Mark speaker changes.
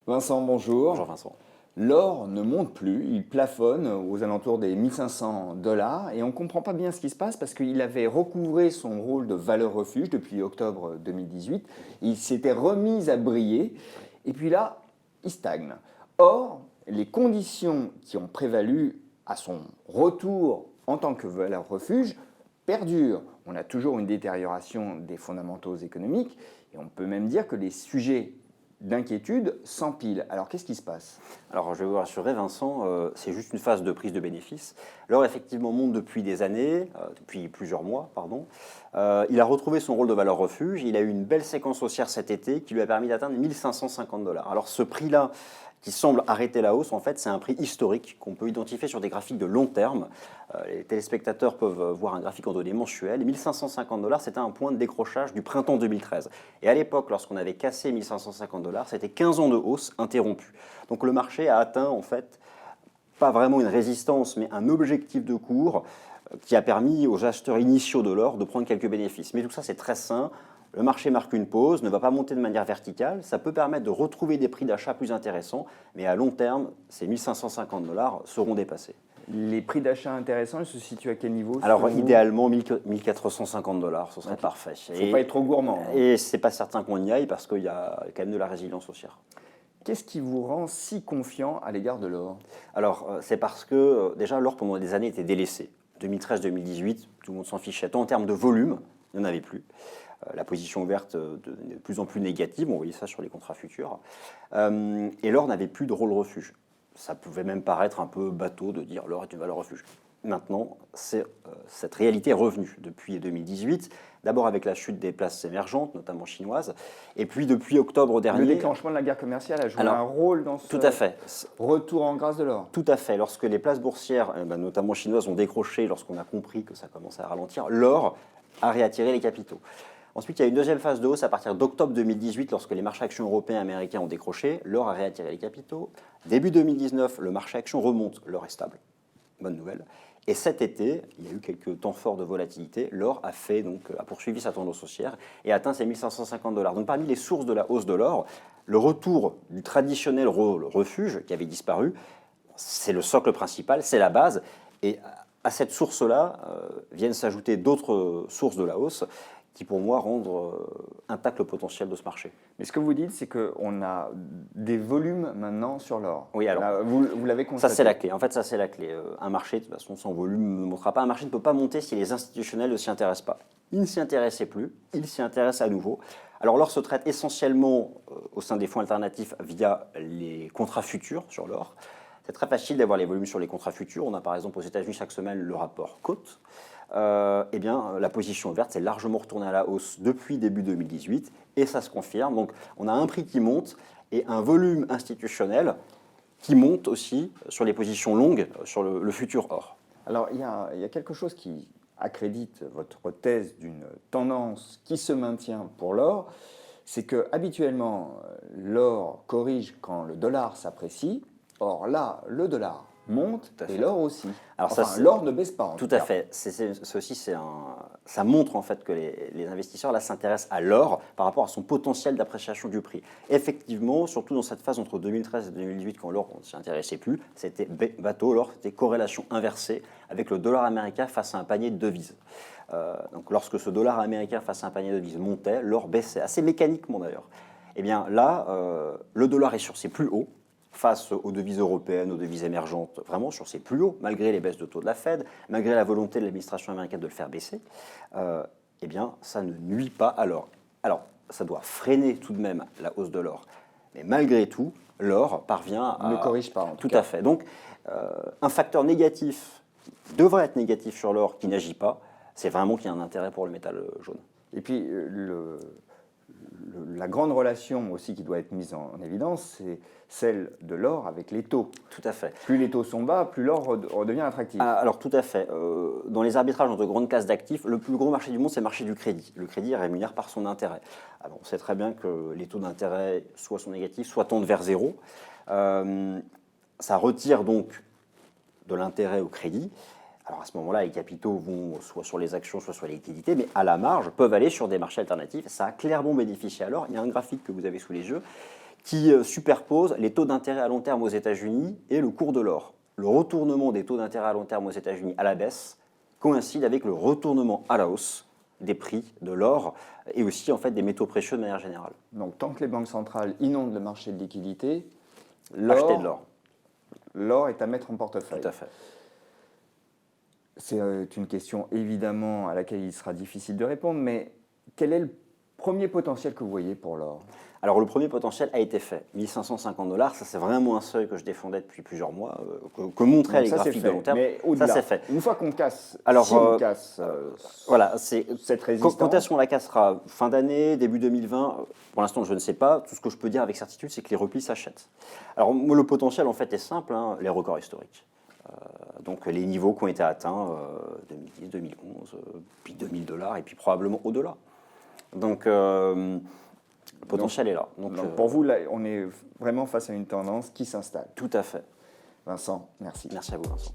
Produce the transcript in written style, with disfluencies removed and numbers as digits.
Speaker 1: Vincent, bonjour.
Speaker 2: Bonjour Vincent.
Speaker 1: L'or ne monte plus, il plafonne aux alentours des 1500 dollars et on ne comprend pas bien ce qui se passe parce qu'il avait recouvré son rôle de valeur refuge depuis octobre 2018. Il s'était remis à briller et puis là, il stagne. Or, les conditions qui ont prévalu à son retour en tant que valeur refuge perdurent. On a toujours une détérioration des fondamentaux économiques et on peut même dire que les sujets d'inquiétude s'empilent. Alors qu'est-ce qui se passe?
Speaker 2: Alors je vais vous rassurer Vincent, c'est juste une phase de prise de bénéfice. L'or effectivement monte depuis des années, depuis plusieurs mois, pardon. Il a retrouvé son rôle de valeur refuge, il a eu une belle séquence haussière cet été qui lui a permis d'atteindre 1550 dollars. Alors ce prix-là, qui semble arrêter la hausse, en fait c'est un prix historique qu'on peut identifier sur des graphiques de long terme. Les téléspectateurs peuvent voir un graphique en données mensuelles. 1550 dollars, c'était un point de décrochage du printemps 2013. Et à l'époque, lorsqu'on avait cassé 1550 dollars, c'était 15 ans de hausse interrompue. Donc le marché a atteint en fait pas vraiment une résistance, mais un objectif de cours qui a permis aux acheteurs initiaux de l'or de prendre quelques bénéfices. Mais tout ça, c'est très sain. Le marché marque une pause, ne va pas monter de manière verticale. Ça peut permettre de retrouver des prix d'achat plus intéressants, mais à long terme, ces 1550 dollars seront dépassés.
Speaker 1: Les prix d'achat intéressants, ils se situent à quel niveau?
Speaker 2: Alors, idéalement, 1450 dollars, ce serait parfait.
Speaker 1: Il ne faut pas être trop gourmand.
Speaker 2: Et ce n'est pas certain qu'on y aille parce qu'il y a quand même de la résilience haussière.
Speaker 1: Qu'est-ce qui vous rend si confiant à l'égard de l'or?
Speaker 2: Alors, c'est parce que déjà, l'or, pendant des années, était délaissé. 2013-2018, tout le monde s'en fichait. Tant en termes de volume, il n'y en avait plus. La position ouverte de plus en plus négative, on voyait ça sur les contrats futurs. Et l'or n'avait plus de rôle refuge. Ça pouvait même paraître un peu bateau de dire l'or est une valeur refuge. Maintenant, cette réalité est revenue depuis 2018, d'abord avec la chute des places émergentes, notamment chinoises, et puis depuis octobre dernier...
Speaker 1: Le déclenchement de la guerre commerciale a joué un rôle dans ce
Speaker 2: tout à fait.
Speaker 1: Retour en grâce de l'or?
Speaker 2: Tout à fait. Lorsque les places boursières, notamment chinoises, ont décroché, lorsqu'on a compris que ça commençait à ralentir, l'or a réattiré les capitaux. Ensuite, il y a une deuxième phase de hausse à partir d'octobre 2018, lorsque les marchés actions européens et américains ont décroché, l'or a réattiré les capitaux. Début 2019, le marché actions remonte, l'or est stable. Bonne nouvelle. Et cet été, il y a eu quelques temps forts de volatilité, l'or a poursuivi sa tendance haussière et atteint ses 1550 dollars. Donc parmi les sources de la hausse de l'or, le retour du traditionnel rôle refuge qui avait disparu, c'est le socle principal, c'est la base. Et à cette source-là viennent s'ajouter d'autres sources de la hausse qui, pour moi, rendent intact le potentiel de ce marché.
Speaker 1: Mais ce que vous dites, c'est qu'on a des volumes maintenant sur l'or.
Speaker 2: Oui, alors,
Speaker 1: là, vous l'avez constaté.
Speaker 2: Ça, c'est la clé. En fait, ça, c'est la clé. Un marché, de toute façon, sans volume ne montera pas. Un marché ne peut pas monter si les institutionnels ne s'y intéressent pas. Ils ne s'y intéressaient plus, ils s'y intéressent à nouveau. Alors, l'or se traite essentiellement au sein des fonds alternatifs via les contrats futurs sur l'or. C'est très facile d'avoir les volumes sur les contrats futurs. On a par exemple aux États-Unis chaque semaine le rapport Cote. Eh bien, la position verte s'est largement retournée à la hausse depuis début 2018 et ça se confirme. Donc, on a un prix qui monte et un volume institutionnel qui monte aussi sur les positions longues, sur le futur or.
Speaker 1: Alors, il y a quelque chose qui accrédite votre thèse d'une tendance qui se maintient pour l'or, c'est que habituellement, l'or corrige quand le dollar s'apprécie. Or là, le dollar monte et l'or aussi.
Speaker 2: Alors
Speaker 1: l'or ne baisse pas.
Speaker 2: Tout à fait. Ça montre en fait que les investisseurs là s'intéressent à l'or par rapport à son potentiel d'appréciation du prix. Effectivement, surtout dans cette phase entre 2013 et 2018, quand l'or on ne s'y intéressait plus, c'était bateau, l'or c'était corrélation inversée avec le dollar américain face à un panier de devises. Donc lorsque ce dollar américain face à un panier de devises montait, l'or baissait, assez mécaniquement d'ailleurs. Eh bien là, le dollar est sur ses plus hauts, face aux devises européennes, aux devises émergentes, vraiment sur ses plus hauts, malgré les baisses de taux de la Fed, malgré la volonté de l'administration américaine de le faire baisser, eh bien, ça ne nuit pas à l'or. Alors, ça doit freiner tout de même la hausse de l'or. Mais malgré tout, l'or parvient à...
Speaker 1: Ne corrige pas, en tout
Speaker 2: cas.
Speaker 1: Tout
Speaker 2: à fait. Donc, un facteur négatif, qui devrait être négatif sur l'or, qui n'agit pas, c'est vraiment qu'il y a un intérêt pour le métal jaune.
Speaker 1: Et puis, la grande relation aussi qui doit être mise en évidence, c'est celle de l'or avec les taux.
Speaker 2: Tout à fait.
Speaker 1: Plus les taux sont bas, plus l'or redevient attractif.
Speaker 2: Alors tout à fait. Dans les arbitrages entre grandes classes d'actifs, le plus gros marché du monde, c'est le marché du crédit. Le crédit est rémunéré par son intérêt. Alors, on sait très bien que les taux d'intérêt soit sont négatifs, soit tendent vers zéro. Ça retire donc de l'intérêt au crédit. Alors à ce moment-là, les capitaux vont soit sur les actions, soit sur les liquidités, mais à la marge, peuvent aller sur des marchés alternatifs. Ça a clairement bénéficié à l'or. Il y a un graphique que vous avez sous les yeux qui superpose les taux d'intérêt à long terme aux États-Unis et le cours de l'or. Le retournement des taux d'intérêt à long terme aux États-Unis à la baisse coïncide avec le retournement à la hausse des prix de l'or et aussi en fait des métaux précieux de manière générale.
Speaker 1: Donc tant que les banques centrales inondent le marché de liquidité,
Speaker 2: Acheter de l'or.
Speaker 1: L'or est à mettre en portefeuille.
Speaker 2: Tout à fait.
Speaker 1: C'est une question évidemment à laquelle il sera difficile de répondre, mais quel est le premier potentiel que vous voyez pour l'or?
Speaker 2: Alors le premier potentiel a été fait, 1550 $, ça c'est vraiment un seuil que je défendais depuis plusieurs mois, que montraient les graphiques de long terme.
Speaker 1: Mais
Speaker 2: ça c'est fait.
Speaker 1: Une fois qu'on casse,
Speaker 2: Alors,
Speaker 1: si on casse
Speaker 2: voilà, c'est
Speaker 1: cette résistance.
Speaker 2: Quand est-ce qu'on la cassera? Fin d'année, début 2020? Pour l'instant, je ne sais pas. Tout ce que je peux dire avec certitude, c'est que les replis s'achètent. Alors, moi, le potentiel, en fait, est simple, hein, les records historiques. Donc, les niveaux qui ont été atteints 2010, 2011, puis $2000, et puis probablement au-delà. Donc, le potentiel est là.
Speaker 1: Donc, pour vous, là, on est vraiment face à une tendance qui s'installe.
Speaker 2: Tout à fait.
Speaker 1: Vincent, merci.
Speaker 2: Merci à vous, Vincent.